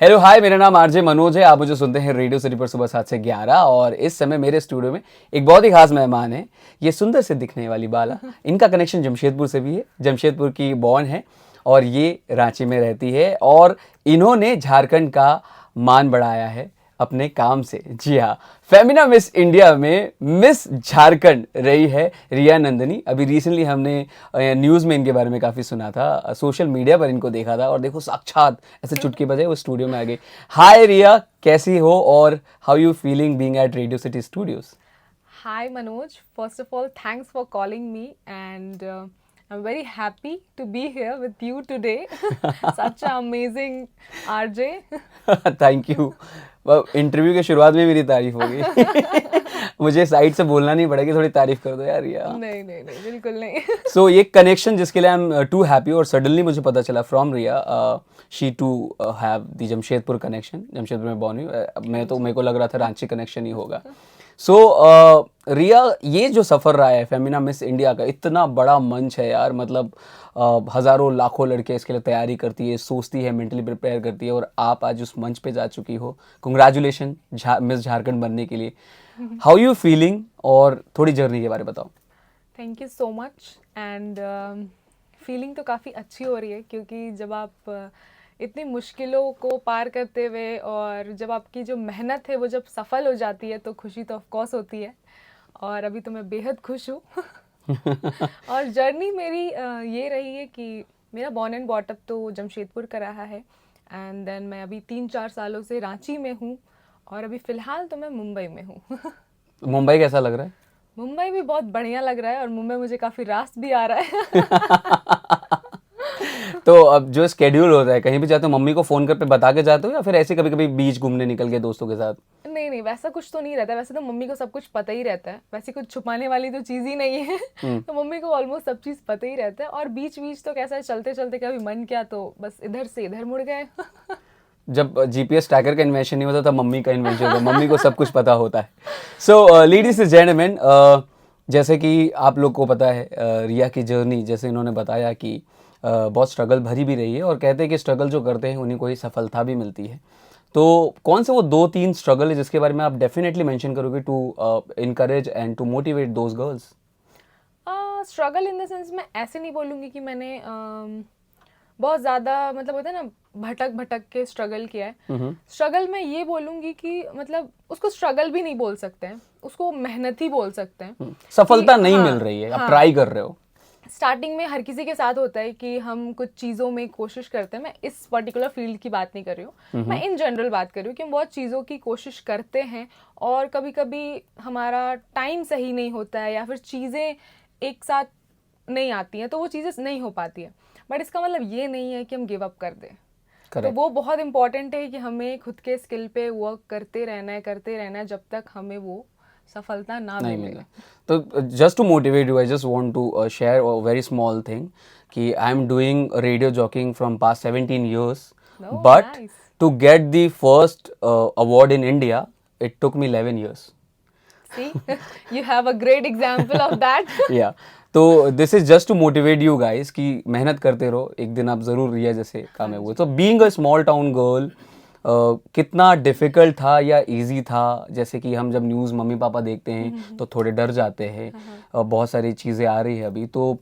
Hello hi, मेरा नाम RJ Manoj है। आप मुझे सुनते हैं रेडियो सिटी पर सुबह 7 से 11 और इस समय मेरे स्टूडियो में एक बहुत ही खास मेहमान है। ये सुंदर से दिखने वाली बाला, इनका कनेक्शन जमशेदपुर से भी है। जमशेदपुर की बॉर्न है और ये रांची में रहती है और इन्होंने झारखंड का मान बढ़ाया है अपने काम से। जी हाँ, फेमिना मिस इंडिया में मिस झारखंड रही है रिया नंदनी। अभी रिसेंटली हमने न्यूज़ में इनके बारे में काफ़ी सुना था, सोशल मीडिया पर इनको देखा था और देखो साक्षात ऐसे चुटकी बजाए वो स्टूडियो में आ गई। हाय रिया, कैसी हो और how you feeling being at radio city studios? Hi Manoj, first of all, thanks for calling me, and I'm very happy to be here with you today. Such an amazing RJ. Thank you. Interview की शुरुआत में मेरी तारीफ होगी। मुझे side से बोलना नहीं पड़ेगा, थोड़ी तारीफ कर दो यार रिया। नहीं नहीं नहीं, बिल्कुल नहीं। सो ये कनेक्शन जिसके लिए आई एम टू हैप्पी और सडनली मुझे पता चला from Riya, she too have the Jamshedpur connection. Jamshedpur में बॉर्न हुई। मैं तो मेरे को लग रहा था रांची कनेक्शन ही होगा। सो रिया, ये जो सफ़र रहा है फेमिना मिस इंडिया का, इतना बड़ा मंच है यार। मतलब हज़ारों लाखों लड़के इसके लिए तैयारी करती है, सोचती है, मेंटली प्रिपेयर करती है और आप आज उस मंच पे जा चुकी हो। कंग्रेचुलेशन मिस झारखंड बनने के लिए। हाउ यू फीलिंग और थोड़ी जर्नी के बारे में बताओ। Thank you so much. And feeling तो काफ़ी अच्छी हो रही है, क्योंकि जब आप इतनी मुश्किलों को पार करते हुए और जब आपकी जो मेहनत है वो जब सफल हो जाती है तो खुशी तो ऑफ कोर्स होती है। और अभी तो मैं बेहद खुश हूँ। और जर्नी मेरी ये रही है कि मेरा बॉर्न एंड बॉट अप तो जमशेदपुर का रहा है, एंड देन मैं अभी 3-4 सालों से रांची में हूँ और अभी फ़िलहाल तो मैं मुंबई में हूँ। मुंबई कैसा लग रहा है? मुंबई भी बहुत बढ़िया लग रहा है और मुंबई मुझे काफ़ी रास भी आ रहा है। तो अब जो स्केड्यूल होता है, कहीं भी जाते हो मम्मी को फ़ोन कर पे बता के जाते हो या फिर ऐसे कभी कभी बीच घूमने निकल गए दोस्तों के साथ? नहीं नहीं, वैसा कुछ तो नहीं रहता है। वैसे तो मम्मी को सब कुछ पता ही रहता है, वैसे कुछ छुपाने वाली तो चीज़ ही नहीं है। तो मम्मी को ऑलमोस्ट सब चीज़ पता ही रहता है। और बीच बीच तो कैसा है, चलते चलते कभी मन किया तो बस इधर से इधर मुड़ गए। जब जीपीएस ट्रैकर का इन्वेंशन नहीं होता तब मम्मी का इन्वेंशन होता है। मम्मी को सब कुछ पता होता है। सो लेडीज एंड जेंटलमैन, जैसे कि आप लोग को पता है रिया की जर्नी, जैसे इन्होंने बताया कि बहुत स्ट्रगल भरी भी रही है और कहते हैं कि स्ट्रगल जो करते हैं उन्हीं को ही सफलता भी मिलती है। तो कौन से वो 2-3 स्ट्रगल है जिसके बारे में आप डेफिनेटली मेंशन करोगे to encourage and to motivate those girls? Struggle in the sense मैं ऐसे नहीं बोलूँगी कि मैंने बहुत ज़्यादा, मतलब होता है ना, भटक भटक के स्ट्रगल किया है। स्ट्रगल मैं ये बोलूँगी कि मतलब उसको स्ट्रगल भी नहीं बोल सकते हैं, उसको मेहनत ही बोल सकते हैं। सफलता कि नहीं हाँ, मिल रही है, आप हाँ, ट्राई कर रहे हो। स्टार्टिंग में हर किसी के साथ होता है कि हम कुछ चीज़ों में कोशिश करते हैं। मैं इस पर्टिकुलर फील्ड की बात नहीं कर रही हूँ, मैं इन जनरल बात कर रही हूँ कि हम बहुत चीज़ों की कोशिश करते हैं और कभी कभी हमारा टाइम सही नहीं होता है या फिर चीज़ें एक साथ नहीं आती हैं तो वो चीज़ें नहीं हो पाती है। बट इसका मतलब ये नहीं है कि हम गिव अप कर दें। तो करेक्ट। वो बहुत इंपॉर्टेंट है कि हमें खुद के स्किल पे वर्क करते रहना है जब तक हमें वो सफलता ना नहीं मिले। मिला। तो just to motivate you, I just want to share a very small thing कि I am doing radio jockeying from past 17 years, no, but nice. To get the first award in India it took me 11 years. See, you have a great example of that. या तो this is just to motivate you guys कि मेहनत करते रहो, एक दिन आप जरूर रिया जैसे हाँ कामयाब हुए। जी। तो being a small town girl, कितना डिफिकल्ट था या इजी था? जैसे कि हम जब न्यूज़ मम्मी पापा देखते हैं तो थोड़े डर जाते हैं। बहुत सारी चीज़ें आ रही है अभी, तो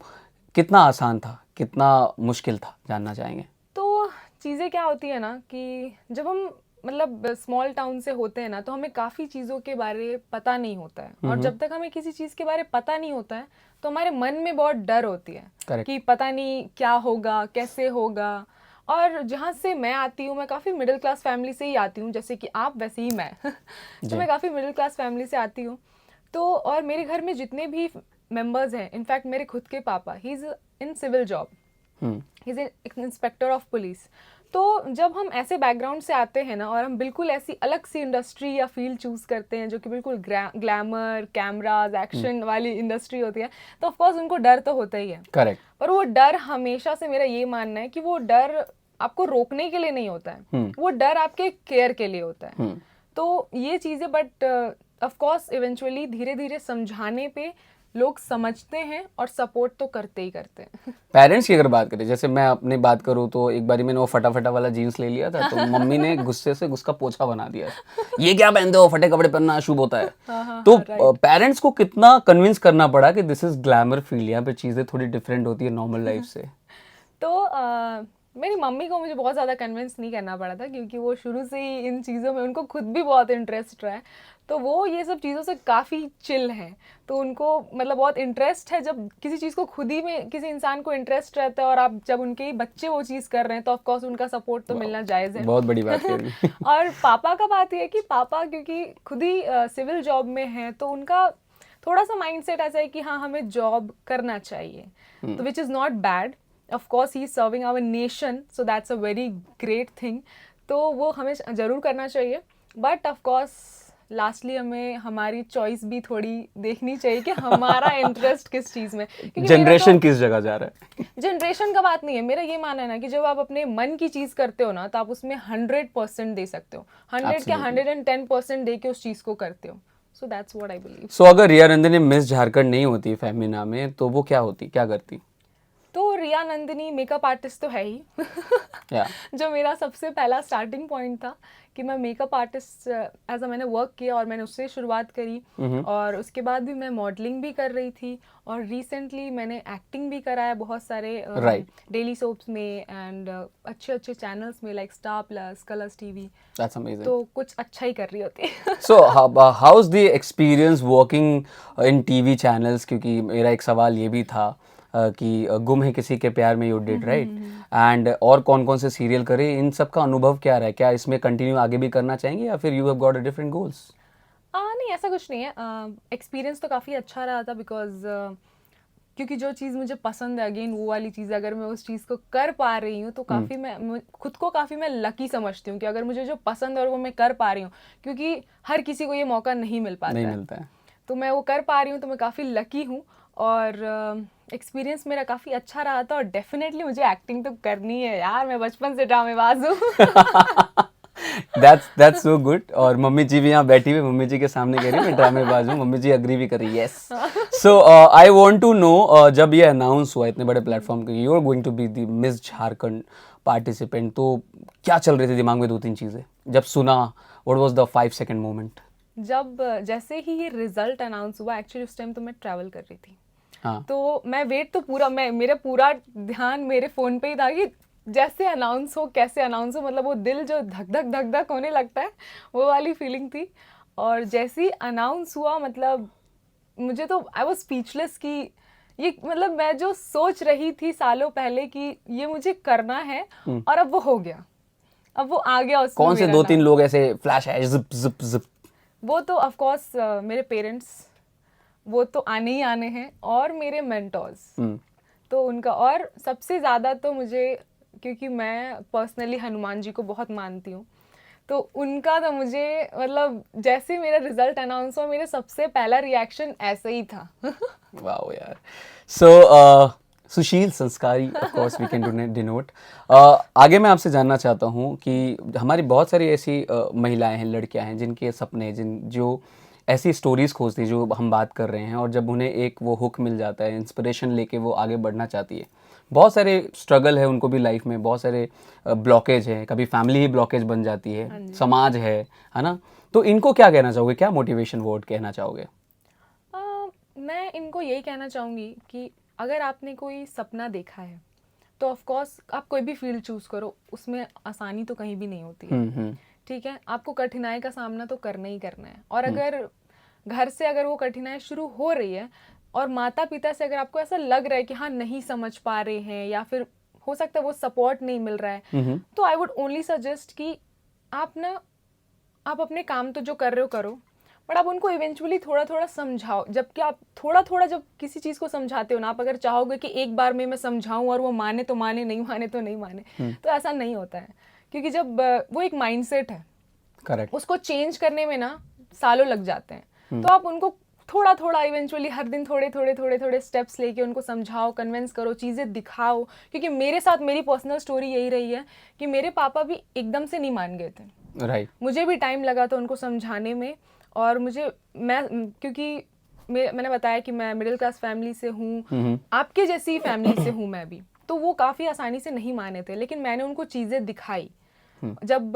कितना आसान था, कितना मुश्किल था, जानना चाहेंगे। तो चीज़ें क्या होती है ना कि जब हम मतलब स्मॉल टाउन से होते हैं ना तो हमें काफ़ी चीज़ों के बारे पता नहीं होता है, और जब तक हमें किसी चीज़ के बारे पता नहीं होता है तो हमारे मन में बहुत डर होती है करेक्ट। कि पता नहीं क्या होगा, कैसे होगा। और जहाँ से मैं आती हूँ, मैं काफ़ी मिडिल क्लास फैमिली से ही आती हूँ, जैसे कि आप वैसे ही मैं। तो जी। मैं काफ़ी मिडिल क्लास फैमिली से आती हूँ। तो और मेरे घर में जितने भी मेंबर्स हैं, इनफैक्ट मेरे खुद के पापा, he is in civil job, he is inspector of police. तो जब हम ऐसे बैकग्राउंड से आते हैं ना और हम बिल्कुल ऐसी अलग सी इंडस्ट्री या फील्ड चूज़ करते हैं जो कि बिल्कुल ग्लैमर, कैमराज, एक्शन वाली इंडस्ट्री होती है, तो ऑफ कोर्स उनको डर तो होता ही है। करेक्ट। पर वो डर हमेशा से, मेरा ये मानना है कि वो डर आपको रोकने के लिए नहीं होता है, वो डर आपके केयर के लिए होता है। तो ये चीज़ें, बट ऑफ कोर्स इवेंचुअली धीरे धीरे समझाने पे लोग समझते हैं और सपोर्ट तो करते ही करते हैं। पेरेंट्स की अगर बात करें, जैसे मैं अपनी बात करूँ तो एक बारी मैंने वो फटा वाला जीन्स ले लिया था, तो मम्मी ने गुस्से से उसका पोछा बना दिया, ये क्या पहनते हो, फटे कपड़े पहनना अशुभ होता है। तो पेरेंट्स को कितना कन्विंस करना पड़ा कि दिस इज ग्लैमर फील्ड, यहाँ पे चीजें थोड़ी डिफरेंट होती है नॉर्मल लाइफ से। तो मेरी मम्मी को मुझे बहुत ज़्यादा कन्विंस नहीं करना पड़ा था, क्योंकि वो शुरू से ही इन चीज़ों में उनको खुद भी बहुत इंटरेस्ट रहा है, तो वो ये सब चीज़ों से काफ़ी चिल हैं। तो उनको मतलब बहुत इंटरेस्ट है, जब किसी चीज़ को खुद ही में किसी इंसान को इंटरेस्ट रहता है और आप जब उनके ही बच्चे वो चीज़ कर रहे हैं, तो ऑफकोर्स उनका सपोर्ट तो मिलना जायज़ है। बहुत बड़ी बात कह रही। और पापा का बात ये है कि पापा क्योंकि खुद ही सिविल जॉब में हैं, तो उनका थोड़ा सा माइंडसेट ऐसा है कि हाँ हमें जॉब करना चाहिए, तो which is not bad. Of course he is serving our nation, so that's a very great thing, तो वो हमें ज़रूर करना चाहिए। बट ऑफ कोर्स लास्टली हमें हमारी चॉइस भी थोड़ी देखनी चाहिए कि हमारा इंटरेस्ट किस चीज़ में, जनरेशन किस जगह जा रहा है। जनरेशन का बात नहीं है, मेरा ये मानना है ना कि जब आप अपने मन की चीज़ करते हो ना, तो आप उसमें 100% दे सकते हो, 100 क्या 110% दे के उस चीज़ को करते हो। So that's what I believe. So अगर रिया नंदिनी मिस झारखंड नहीं होती फेमिना में, तो वो क्या होती, क्या करती? तो रिया नंदिनी मेकअप आर्टिस्ट तो है ही। या जो मेरा सबसे पहला स्टार्टिंग पॉइंट था कि मैं मेकअप आर्टिस्ट एज अ मैंने वर्क किया और मैंने उससे शुरुआत करी, और उसके बाद भी मैं मॉडलिंग भी कर रही थी, और रिसेंटली मैंने एक्टिंग भी करा है बहुत सारे डेली सोप्स में एंड अच्छे अच्छे चैनल्स में like star plus, Colors TV. That's amazing. तो कुछ अच्छा ही कर रही होती है। So how is the experience working in TV channels? क्योंकि मेरा एक सवाल ये भी था कि गुम है किसी के प्यार में यू डिड, राइट, एंड और कौन कौन से सीरियल करे, इन सब का अनुभव क्या रहा है? क्या इसमें कंटिन्यू आगे भी करना चाहेंगे या फिर you have got a different goals? नहीं ऐसा कुछ नहीं है, एक्सपीरियंस तो काफ़ी अच्छा रहा था, बिकॉज क्योंकि जो चीज़ मुझे पसंद है, अगेन वो वाली चीज़ अगर मैं उस चीज़ को कर पा रही हूँ तो काफ़ी मैं खुद को काफ़ी मैं लकी समझती हूँ कि अगर मुझे जो पसंद है और वो मैं कर पा रही हूँ, क्योंकि हर किसी को ये मौका नहीं मिल पाता नहीं है, मिलता है, तो मैं वो कर पा रही हूँ, तो मैं काफ़ी लकी हूँ। और एक्सपीरियंस मेरा काफ़ी अच्छा रहा था, और डेफिनेटली मुझे एक्टिंग तो करनी है यार, मैं बचपन से ड्रामेबाज हूँ। That's so good. और मम्मी जी भी यहाँ बैठी हुई, मम्मी जी के सामने कह रही है मैं ड्रामेबाज हूँ, मम्मी जी अग्री भी कर रही है, yes. So I want to know, जब ये अनाउंस हुआ इतने बड़े प्लेटफॉर्म के, you are going to be the miss Jharkhand participant, तो क्या चल रही थी दिमाग में? 2-3 चीजें जब सुना, what was the 5 second moment? जब जैसे ही ये रिजल्ट अनाउंस हुआ, एक्चुअली उस टाइम तो मैं ट्रैवल कर रही थी, हाँ, तो मैं वेट तो पूरा मेरा पूरा ध्यान मेरे फ़ोन पे ही था कि जैसे अनाउंस हो, कैसे अनाउंस हो, मतलब वो दिल जो धक धक धक धक होने लगता है, वो वाली फीलिंग थी। और जैसे ही अनाउंस हुआ, मतलब मुझे तो आई वाज स्पीचलेस कि ये मतलब मैं जो सोच रही थी सालों पहले कि ये मुझे करना है, और अब वो हो गया, अब वो आ गया उसमें कौन से मेरा 2-3 नाम। लोग ऐसे फ्लैश है जिप जिप जिप? वो तो ऑफ कोर्स मेरे पेरेंट्स, वो तो आने ही आने हैं, और मेरे मेंटोर्स, तो उनका, और सबसे ज़्यादा तो मुझे, क्योंकि मैं पर्सनली हनुमान जी को बहुत मानती हूँ, तो उनका तो मुझे मतलब जैसे ही मेरा रिजल्ट अनाउंस हुआ, मेरा सबसे पहला रिएक्शन ऐसे ही था। वाओ यार। सो सुशील, संस्कारी, of course we can denote. आगे मैं आपसे जानना चाहता हूँ कि हमारी बहुत सारी ऐसी महिलाएं हैं, लड़कियां हैं जिनके सपने, जो ऐसी स्टोरीज खोजती हैं जो हम बात कर रहे हैं, और जब उन्हें एक वो हुक मिल जाता है, इंस्पिरेशन लेके वो आगे बढ़ना चाहती है, बहुत सारे स्ट्रगल है उनको भी लाइफ में, बहुत सारे ब्लॉकेज है, कभी फैमिली ही ब्लॉकेज बन जाती है, समाज है ना? तो इनको क्या कहना चाहोगे, क्या मोटिवेशन वर्ड कहना चाहोगे? मैं इनको यही कहना चाहूँगी कि अगर आपने कोई सपना देखा है, तो ऑफ कोर्स आप कोई भी फील्ड चूज़ करो, उसमें आसानी तो कहीं भी नहीं होती है, ठीक है, आपको कठिनाई का सामना तो करना ही करना है। और अगर घर से अगर वो कठिनाई शुरू हो रही है, और माता पिता से अगर आपको ऐसा लग रहा है कि हाँ नहीं समझ पा रहे हैं, या फिर हो सकता है वो सपोर्ट नहीं मिल रहा है, तो आई वुड ओनली सजेस्ट कि आप अपने काम तो जो कर रहे हो करो, बट आप उनको इवेंचुअली थोड़ा थोड़ा समझाओ। जबकि आप थोड़ा थोड़ा जब किसी चीज़ को समझाते हो ना, आप अगर चाहोगे कि एक बार में मैं समझाऊं और वो माने तो माने, नहीं माने तो नहीं माने, तो ऐसा नहीं होता है, क्योंकि जब वो एक माइंडसेट है, करेक्ट, उसको चेंज करने में ना सालों लग जाते हैं। तो आप उनको थोड़ा थोड़ा इवेंचुअली हर दिन थोड़े थोड़े थोड़े थोड़े स्टेप्स लेके उनको समझाओ, कन्विंस करो, चीज़ें दिखाओ। क्योंकि मेरे साथ मेरी पर्सनल स्टोरी यही रही है कि मेरे पापा भी एकदम से नहीं मान गए थे, राइट। मुझे भी टाइम लगा था उनको समझाने में। और मैं क्योंकि मैंने बताया कि मैं मिडिल क्लास फैमिली से हूँ, आपके जैसी फैमिली से हूँ मैं भी, तो वो काफ़ी आसानी से नहीं माने थे, लेकिन मैंने उनको चीज़ें दिखाई। जब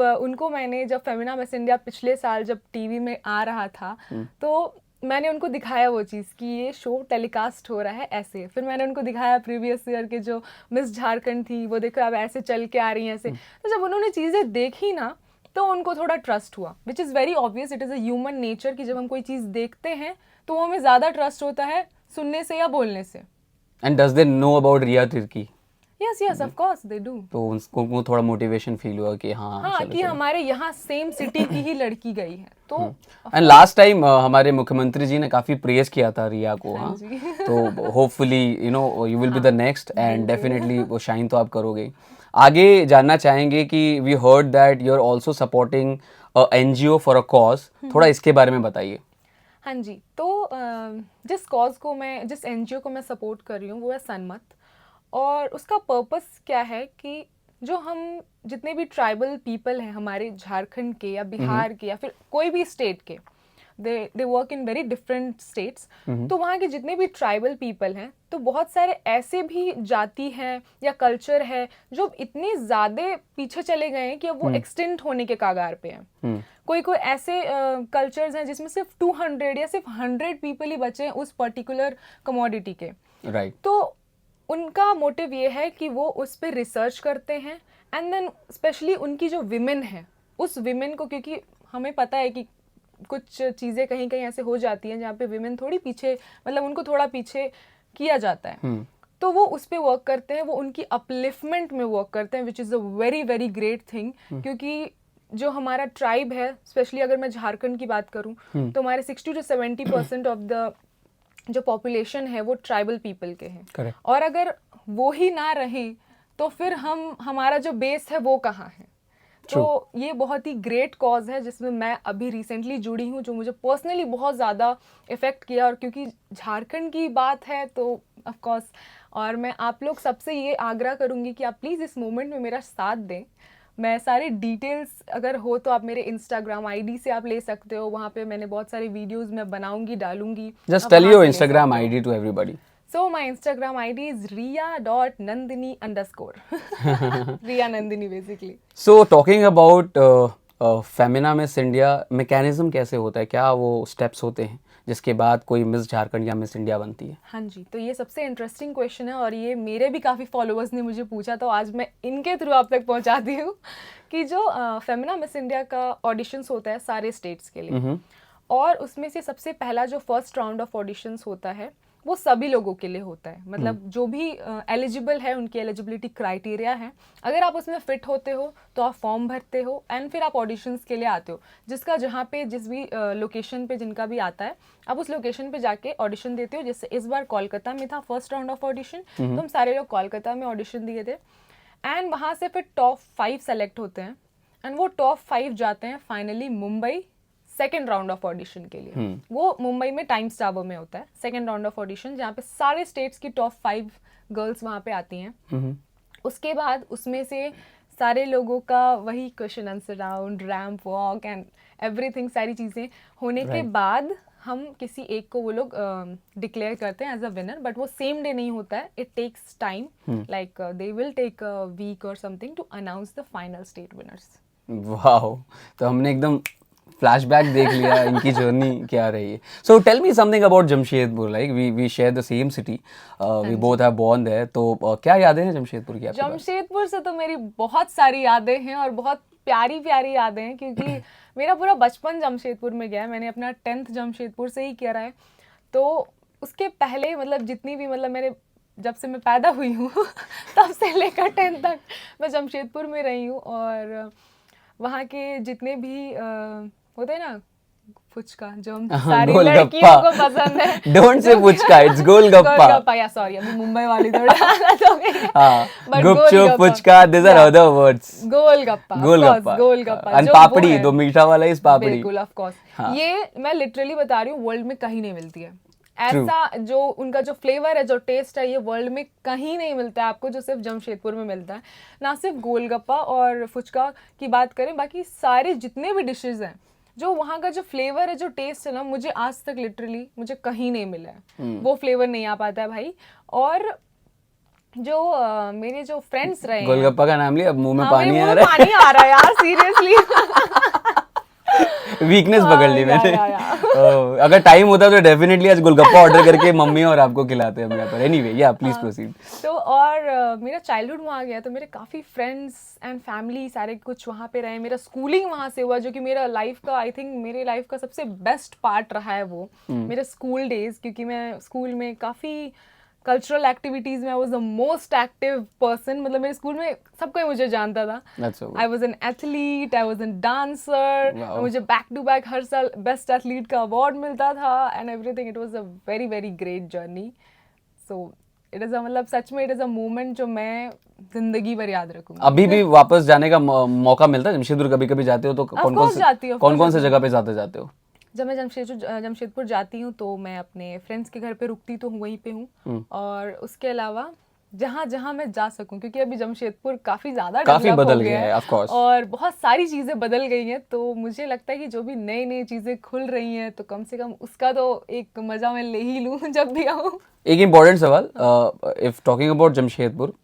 जब फेमिना मिस इंडिया पिछले साल जब टीवी में आ रहा था, तो मैंने उनको दिखाया वो चीज़ कि ये शो टेलीकास्ट हो रहा है ऐसे। फिर मैंने उनको दिखाया प्रीवियस ईयर के जो मिस झारखंड थी, वो देखो अब ऐसे चल के आ रही हैं ऐसे। तो जब उन्होंने चीज़ें देखी ना, तो उनको थोड़ा ट्रस्ट हुआ, विच is very obvious, it is a human nature कि जब हम कोई चीज़ देखते हैं तो वो हमें ज़्यादा ट्रस्ट होता है सुनने से या बोलने से। And does they know about Riya Tirkey? Yes of course they do. तो उनको थोड़ा मोटिवेशन फील हुआ कि हाँ हाँ, कि हमारे यहाँ सेम सिटी की ही लड़की गई है। तो एंड लास्ट टाइम हमारे मुख्यमंत्री जी ने काफी प्रेज किया था रिया को। हाँ, जी। तो hopefully you will be the next and definitely वो शाइन तो आप करोगे। आगे जानना चाहेंगे कि we heard that you are also supporting NGO for a cause, थोड़ा इसके बारे में बताइए। हाँ जी, तो जिस एनजीओ को मैं सपोर्ट कर रही हूँ वो है सनमत, और उसका पर्पस क्या है कि जो हम जितने भी ट्राइबल पीपल हैं हमारे झारखंड के या बिहार के या फिर कोई भी स्टेट के, they work in very different states, तो वहाँ के जितने भी ट्राइबल पीपल हैं, तो बहुत सारे ऐसे भी जाति हैं या कल्चर है जो इतने ज़्यादा पीछे चले गए हैं कि अब वो एक्सटिंक्ट होने के कागार पे हैं। कोई कोई ऐसे कल्चर्स हैं जिसमें सिर्फ 200 या सिर्फ 100 पीपल ही बचे हैं उस पर्टिकुलर कमोडिटी के। राइट। तो उनका मोटिव ये है कि वो उस पर रिसर्च करते हैं, एंड देन स्पेशली उनकी जो विमेन है, उस विमेन को, क्योंकि हमें पता है कि कुछ चीज़ें कहीं कहीं ऐसे हो जाती हैं जहाँ पे विमेन थोड़ी पीछे, मतलब उनको थोड़ा पीछे किया जाता है, तो वो उस पर वर्क करते हैं, वो उनकी अपलिफ्टमेंट में वर्क करते हैं, which is a very very great thing. क्योंकि जो हमारा ट्राइब है, स्पेशली अगर मैं झारखंड की बात करूँ, तो हमारे 60 to 70% ऑफ द जो पॉपुलेशन है वो ट्राइबल पीपल के हैं। Correct. और अगर वो ही ना रहे तो फिर हमारा जो बेस है वो कहाँ है। तो ये बहुत ही ग्रेट कॉज है जिसमें मैं अभी रिसेंटली जुड़ी हूँ, जो मुझे पर्सनली बहुत ज़्यादा इफ़ेक्ट किया, और क्योंकि झारखंड की बात है तो ऑफ कोर्स, और मैं आप लोग सबसे ये आग्रह करूँगी कि आप प्लीज़ इस मोमेंट में मेरा साथ दें। मैं सारे डिटेल्स अगर हो तो आप मेरे इंस्टाग्राम आईडी से आप ले सकते हो, वहाँ पे मैंने बहुत सारे वीडियोस मैं बनाऊंगी, डालूंगी। Just tell your Instagram ID to everybody. So my Instagram ID is riya.nandini_. Riya Nandini basically. So talking about Femina miss India, mechanism कैसे होता है, क्या वो स्टेप्स होते हैं जिसके बाद कोई मिस झारखंड या मिस इंडिया बनती है? हाँ जी, तो ये सबसे इंटरेस्टिंग क्वेश्चन है, और ये मेरे भी काफ़ी फॉलोअर्स ने मुझे पूछा, तो आज मैं इनके थ्रू आप तक पहुँचाती हूँ कि जो फेमिना मिस इंडिया का ऑडिशंस होता है सारे स्टेट्स के लिए, और उसमें से सबसे पहला जो फर्स्ट राउंड ऑफ ऑडिशंस होता है वो सभी लोगों के लिए होता है। मतलब जो भी एलिजिबल है, उनकी एलिजिबिलिटी क्राइटेरिया है, अगर आप उसमें फिट होते हो तो आप फॉर्म भरते हो, एंड फिर आप ऑडिशंस के लिए आते हो, जिसका जहाँ पे जिस भी लोकेशन पे जिनका भी आता है, आप उस लोकेशन पे जाके ऑडिशन देते हो। जैसे इस बार कोलकाता में था फर्स्ट राउंड ऑफ ऑडिशन, तो हम सारे लोग कोलकाता में ऑडिशन दिए थे, एंड वहाँ से फिर टॉप 5 सेलेक्ट होते हैं, एंड वो टॉप 5 जाते हैं finally Mumbai second round of audition के लिए। वो मुंबई में टाइम्स टावर में होता है सेकेंड राउंड ऑफ ऑडिशन, जहाँ पे सारे स्टेट्स की टॉप 5 गर्ल्स वहाँ पे आती हैं। उसके बाद उसमें से सारे लोगों का वही question answer round, ramp walk and everything, सारी चीज़ें होने के बाद हम किसी एक को वो लोग डिक्लेयर करते हैं एज अ विनर, बट वो सेम डे नहीं होता है, it takes time, like they will take a week और something to announce the final state winners. Wow, तो हमने एकदम फ्लैशबैक देख लिया इनकी जर्नी क्या रही है। So tell me something about Jamshedpur, like we share the same city, we both have born there, तो क्या यादें हैं जमशेदपुर की आपके पास? जमशेदपुर से तो मेरी बहुत सारी यादें हैं, और बहुत प्यारी प्यारी यादें हैं, क्योंकि मेरा पूरा बचपन जमशेदपुर में गया है। मैंने अपना 10th जमशेदपुर से ही किया है, तो उसके पहले मतलब जितनी भी, मतलब मेरे जब से मैं पैदा हुई हूँ तब से लेकर 10th तक मैं जमशेदपुर में रही हूँ, और वहाँ के जितने भी होते हैं ना फुचका, जो हम सारी लड़कियों को पसंद है। Don't say phuchka, it's golgappa. Golgappa, या सॉरी, अभी मुंबई वाली थोड़ी आदत हो गई है। हां, गुपचुप, phuchka, these are other words. Golgappa, golgappa, और पापड़ी, तो मीठा वाला इस पापड़ी। बिल्कुल, ऑफ कोर्स। ये मैं लिटरली बता रही हूँ, वर्ल्ड में कहीं नहीं मिलती है ऐसा, जो उनका जो फ्लेवर है, जो टेस्ट है, ये वर्ल्ड में कहीं नहीं मिलता है आपको, जो सिर्फ जमशेदपुर में मिलता है। ना सिर्फ गोलगप्पा और फुचका की बात करें, बाकी सारे जितने भी डिशेस हैं जो वहाँ का जो फ्लेवर है, जो टेस्ट है ना, मुझे आज तक लिटरली मुझे कहीं नहीं मिला है। वो फ्लेवर नहीं आ पाता है भाई। और जो मेरे जो फ्रेंड्स रहे हैं, गोलगप्पा का नाम लिया, अब मुंह में हाँ, मेरे पानी मुंह आ में रहा पानी आ रहा है यार, सीरियसली। है। वीकनेस पकड़ ली मैंने। या। अगर टाइम होता तो डेफिनेटली आज गोलगप्पा ऑर्डर करके मम्मी और आपको खिलाते हम यहाँ पर। एनीवे, या प्लीज प्रोसीड। तो और मेरा चाइल्डहुड वहाँ गया, तो मेरे काफ़ी फ्रेंड्स एंड फैमिली सारे कुछ वहाँ पे रहे। मेरा स्कूलिंग वहाँ से हुआ, जो कि मेरा लाइफ का, आई थिंक मेरे लाइफ का सबसे बेस्ट पार्ट रहा है वो मेरा स्कूल डेज। क्योंकि मैं स्कूल में काफ़ी कल्चरल एक्टिविटीज़ में I was the most active person. मतलब मेरे स्कूल में सब कोई मुझे जानता था। That's so good. I was an athlete, I was an dancer. Wow. मुझे बैक टू बैक हर साल बेस्ट एथलीट का अवार्ड मिलता था and everything. It was a very very great journey. So it is a, मतलब सच में it is a moment जो मैं जिंदगी भर याद रखूंगी। अभी भी वापस जाने का मौका मिलता है जमशेदपुर? कभी कभी जाते हो तो कौन कौन से जगह पे जाते हो? जब मैं जमशेदपुर जाती हूँ तो मैं अपने फ्रेंड्स के घर पे रुकती तो हूँ, वहीं पे हूँ। और उसके अलावा जहाँ जहाँ मैं जा सकूँ, क्योंकि अभी जमशेदपुर काफ़ी ज़्यादा काफी डेवलप हो बदल गया गया है, of course. और बहुत सारी चीज़ें बदल गई हैं। तो मुझे लगता है कि जो भी नई नई चीज़ें खुल रही हैं, तो कम से कम उसका तो एक मज़ा मैं ले ही लूँ जब भी आऊँ। एक इम्पोर्टेंट सवाल, इफ टॉकिंग अबाउट जमशेदपुर,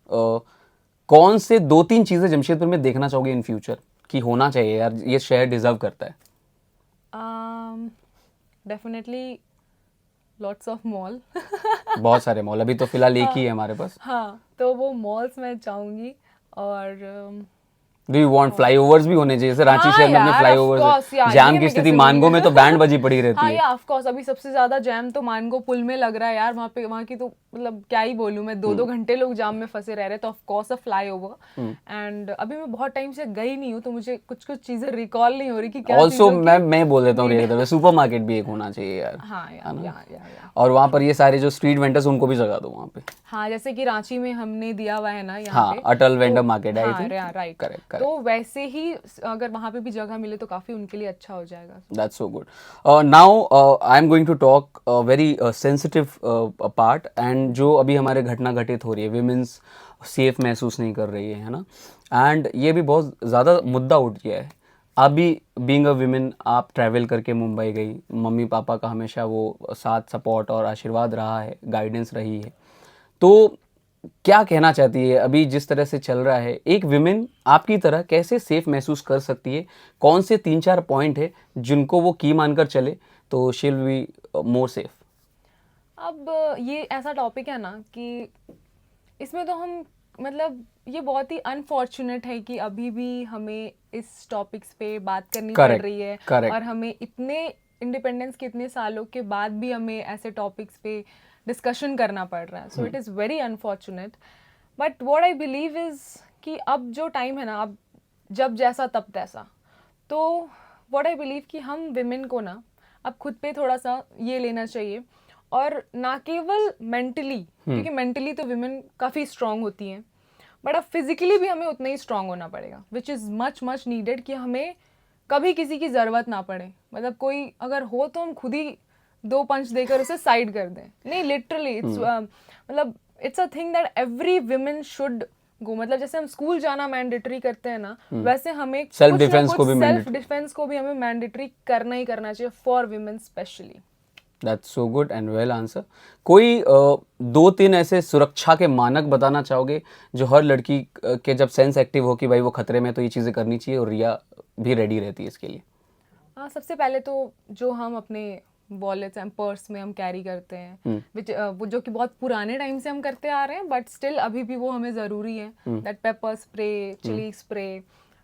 कौन से 2-3 चीजें जमशेदपुर में देखना चाहोगे इन फ्यूचर कि होना चाहिए यार, ये शहर डिजर्व करता है? Definitely lots of mall. बहुत सारे मॉल, अभी तो फिलहाल एक ही है हमारे पास। हाँ, तो वो मॉल्स मैं चाहूँगी। और डू यू वांट फ्लाईओवर्स भी होने चाहिए? जैसे रांची शहर में अपने फ्लाईओवर्स है, जाम की स्थिति मानगो में तो बैंड बजी पड़ी रहती हाँ है। या ऑफ कोर्स, अभी सबसे ज्यादा जैम तो मानगो पुल में लग रहा है यार। वहाँ पे, वहाँ की तो मतलब क्या ही बोलूँ मैं, 2-2 घंटे लोग जाम में फंसे रह रहे। तो of course a flyover. And अभी मैं बहुत टाइम से गई नहीं हूँ, तो मुझे कुछ कुछ चीजें रिकॉल नहीं हो रही कि क्या ऑल्सो चीज़ों की- मैं बोल देता हूँ रियल, सुपरमार्केट भी एक होना चाहिए यार। हाँ या। और वहाँ पर ये सारे जो स्ट्रीट वेंडर्स उनको भी जगह दो वहाँ पे। हाँ, जैसे कि रांची में हमने दिया हुआ है ना यहाँ हाँ, पे, अटल वेंडर तो- मार्केट है, आई हाँ, थिंक। राइट। करेक्ट। तो वैसे ही अगर वहाँ पे भी जगह मिले तो काफी उनके लिए अच्छा हो जाएगा। That's so good. Now I'm going to talk a very sensitive part, and जो अभी हमारे घटना घटित हो रही है, विमेंस सेफ महसूस नहीं कर रही है ना, एंड ये भी बहुत ज़्यादा मुद्दा उठ गया है। आप भी बीइंग अ विमेन, आप ट्रैवल करके मुंबई गई, मम्मी पापा का हमेशा वो साथ सपोर्ट और आशीर्वाद रहा है, गाइडेंस रही है, तो क्या कहना चाहती है अभी जिस तरह से चल रहा है, एक विमेन आपकी तरह कैसे सेफ महसूस कर सकती है? कौन से 3-4 पॉइंट है जिनको वो की मानकर चले तो she will be more safe? अब ये ऐसा टॉपिक है ना कि इसमें तो हम, मतलब ये बहुत ही अनफॉर्चुनेट है कि अभी भी हमें इस टॉपिक्स पे बात करनी पड़ Correct, रही है। correct. और हमें इतने इंडिपेंडेंस के इतने सालों के बाद भी हमें ऐसे टॉपिक्स पे डिस्कशन करना पड़ रहा है। So it is very unfortunate. But what I believe is कि अब जो टाइम है ना, अब जब जैसा तब तैसा। तो व्हाट आई बिलीव कि हम विमेन को ना अब खुद पे थोड़ा सा ये लेना चाहिए, और ना केवल मेंटली, क्योंकि मेंटली तो विमेन काफ़ी स्ट्रांग होती हैं, बट अब फिजिकली भी हमें उतना ही स्ट्रांग होना पड़ेगा, which is much much needed, कि हमें कभी किसी की ज़रूरत ना पड़े। मतलब कोई अगर हो तो हम खुद ही 2 पंच देकर उसे साइड कर दें। नहीं, लिटरली इट्स मतलब it's a thing that every women should go. मतलब जैसे हम स्कूल जाना मैंडेटरी करते हैं ना, वैसे हमें सेल्फ डिफेंस को भी सेल्फ डिफेंस को भी हमें मैंडेटरी करना ही करना चाहिए for women specially. That's so good and well answer. कोई 2-3 ऐसे सुरक्षा के मानक बताना चाहोगे जो हर लड़की के जब सेंस एक्टिव हो कि भाई वो खतरे में, तो ये चीज़ें करनी चाहिए, और रिया भी रेडी रहती है इसके लिए? हाँ, सबसे पहले तो जो हम अपने वॉलेट्स एंड पर्स में हम कैरी करते हैं, वो जो कि बहुत पुराने टाइम से हम करते आ रहे हैं, बट स्टिल अभी भी वो हमें ज़रूरी है। That pepper spray, chilli spray,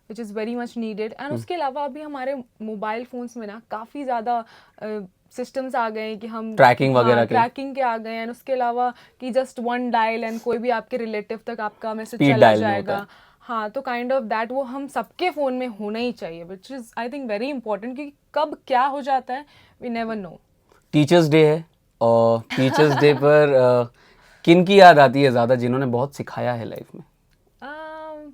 which is very much needed. And उसके अलावा अभी हमारे मोबाइल फ़ोन्स में ना काफ़ी ज़्यादा सिस्टम्स आ गए हैं कि हम ट्रैकिंग वगैरह ट्रैकिंग के आ गए हैं। एंड उसके अलावा कि जस्ट 1 डायल एंड कोई भी आपके रिलेटिव तक आपका मैसेज Speed चला dial में होता जाएगा। है। हाँ, तो काइंड ऑफ दैट वो हम सबके फ़ोन में होना ही चाहिए, which is I think very important, क्योंकि कब क्या हो जाता है we never know. Teachers day है, और टीचर्स डे पर किन की याद आती है ज़्यादा जिन्होंने बहुत सिखाया है लाइफ में?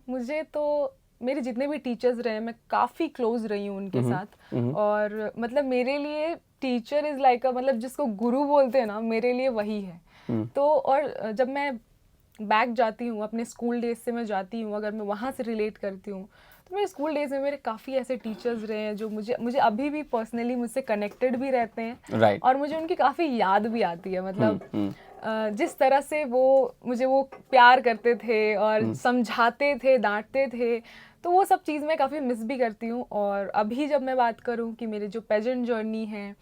मुझे तो मेरे जितने भी टीचर्स रहे, मैं काफ़ी क्लोज रही हूँ उनके साथ। और मतलब मेरे लिए टीचर इज़ लाइक अ, मतलब जिसको गुरु बोलते हैं ना, मेरे लिए वही है। तो और जब मैं बैक जाती हूँ अपने स्कूल डेज से, मैं जाती हूँ, अगर मैं वहाँ से रिलेट करती हूँ, मेरे स्कूल डेज में मेरे काफ़ी ऐसे टीचर्स रहे हैं जो मुझे मुझे अभी भी पर्सनली मुझसे कनेक्टेड भी रहते हैं राइट। और मुझे उनकी काफ़ी याद भी आती है। मतलब जिस तरह से वो मुझे वो प्यार करते थे और समझाते थे, डांटते थे, तो वो सब चीज़ मैं काफ़ी मिस भी करती हूँ। और अभी जब मैं बात करूँ कि मेरे जो पेजेंट जर्नी है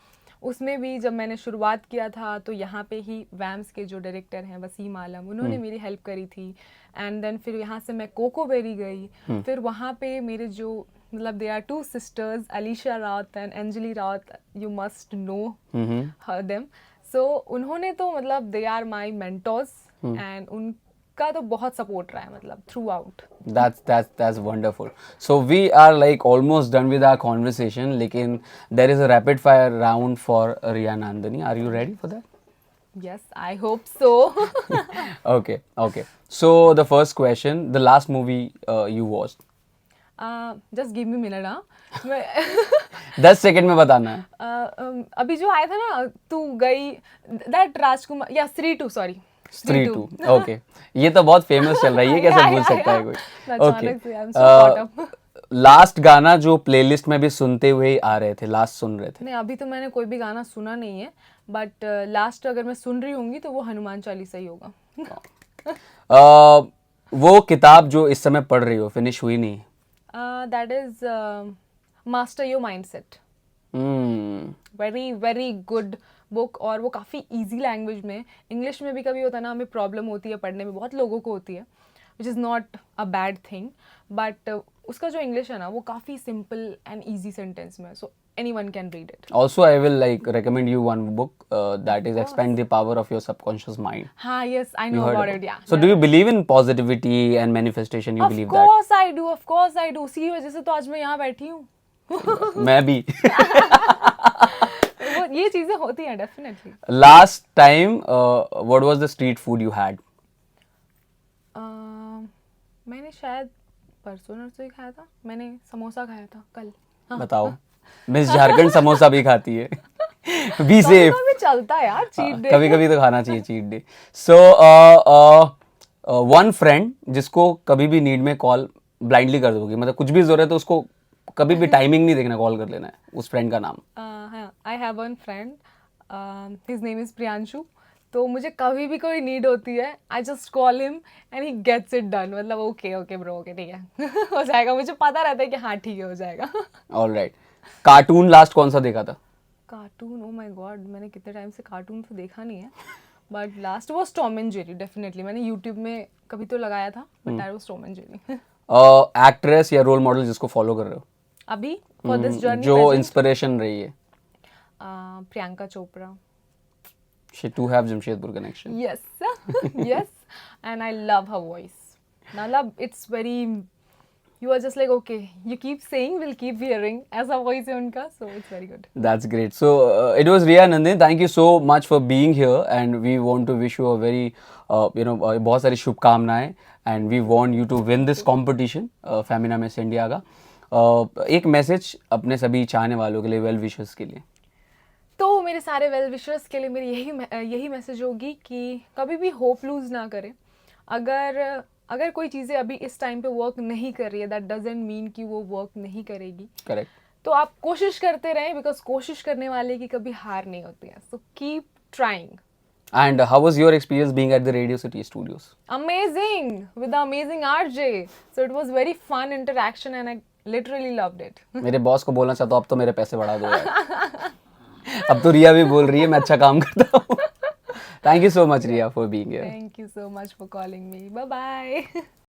उसमें भी जब मैंने शुरुआत किया था तो यहाँ पे ही वैम्स के जो डायरेक्टर हैं वसीम आलम, उन्होंने मेरी हेल्प करी थी। एंड देन फिर यहाँ से मैं कोको बेरी गई, फिर वहाँ पे मेरे जो मतलब they are two sisters Alisha Rawat and Anjali Rawat, you must know them. So उन्होंने तो मतलब they are my mentors and उनका तो बहुत सपोर्ट रहा है मतलब throughout. That's wonderful. So we are like almost done with our conversation. लेकिन there is a rapid fire round for Riya Nandani. Are you ready for that? Yes, I hope so. Okay. So the first question, the last movie you watched. Just give me a minute, हाँ। मैं 10 second में बताना है। अभी जो आया था ना तू गई, दैट राजकुमार या स्त्री टू, सॉरी स्त्री टू। ओके, ये तो बहुत फेमस चल रहा है, ये कैसे भूल सकता है कोई। अचानक से I'm so caught up. Last गाना जो प्लेलिस्ट में भी सुनते हुए ही आ रहे थे, लास्ट सुन रहे थे। नहीं, अभी तो मैंने कोई भी गाना सुना नहीं है, बट लास्ट अगर मैं सुन रही होंगी तो वो हनुमान चालीसा ही होगा। वो किताब जो इस समय पढ़ रही हो, फिनिश हुई नहीं? That is master your mindset. Very very good book, और वो काफ़ी इजी लैंग्वेज में, इंग्लिश में भी कभी होता है ना हमें प्रॉब्लम होती है पढ़ने में, बहुत लोगों को होती है, विच is not a bad thing, but उसका जो इंग्लिश है ना वो काफ़ी सिंपल एंड ईजी सेंटेंस में, सो anyone can read it. Also, I will like recommend you one book that is Expand the Power of Your Subconscious Mind. हाँ, yes, I know about it, yeah. So, do you believe in positivity and manifestation? You believe that? Of course I do, of course I do. उसी वजह से तो आज मैं यहाँ बैठी हूँ। मैं भी। वो ये चीजें होती हैं definitely. Last time, what was the street food you had? मैंने शायद परसों नरसों ही खाया था, मैंने समोसा खाया था कल। हाँ। बताओ। मिस झारखंड समोसा भी खाती है। Be safe. कभी चलता है यार, चीट डे। कभी कभी तो खाना चाहिए cheat day. So one friend जिसको कभी भी नीड में कॉल ब्लाइंडली कर दोगी, मतलब कुछ भी जरूरत है तो उसको कभी भी टाइमिंग नहीं देखना, कॉल कर लेना है, उस फ्रेंड का नाम? I have one friend, his name is Priyanshu. तो मुझे कभी भी कोई नीड होती है, I just call him and he gets it done. मतलब ओके ब्रो, ओके ठीक है, हो जाएगा, मुझे पता रहता है कि हाँ ठीक है हो जाएगा। ऑलराइट। कार्टून लास्ट कौन सा देखा था? कार्टून, ओ माय गॉड, मैंने कितने टाइम से कार्टून तो देखा नहीं है, but last was Tom and Jerry definitely. मैंने यूट्यूब में कभी तो लगाया था, but that was Tom and Jerry. Actress या रोल मॉडल जिसको फॉलो कर रहे हो अभी फॉर दिस जर्नी? जो इंस्पिरेशन रही है? Priyanka Chopra. She too have Jamshedpur connection. Yes, yes, and I love her voice. Nala, it's very. You are just like okay. You keep saying, we'll keep hearing. ऐसा voice है उनका, so it's very good. That's great. So it was Riya Nandini. Thank you so much for being here, and we want to wish you a very, बहुत सारी शुभकामनाएं, and we want you to win this competition, Femina Miss India का। एक message अपने सभी चाहने वालों के लिए, वेल विशर्स के लिए। तो मेरे सारे वेल विशर्स के लिए मेरी यही मैसेज होगी कि कभी भी होप लूज ना करें। अगर कोई चीज़ें अभी इस टाइम पे वर्क नहीं कर रही है, दैट डजंट मीन कि वो वर्क नहीं करेगी। करेक्ट। तो आप कोशिश करते रहें, बिकॉज कोशिश करने वाले की कभी हार नहीं होती है, so keep trying. And how was your experience being at the Radio City Studios? Amazing, with the amazing RJ. So it was very fun interaction and I literally loved it. मेरे बॉस को बोलना चाहता हूँ, अब तो मेरे पैसे बढ़ा दो यार। अब तो रिया भी बोल रही है मैं अच्छा काम करता हूँ। Thank you so much, Riya, for being here. Thank you so much for calling me. Bye bye.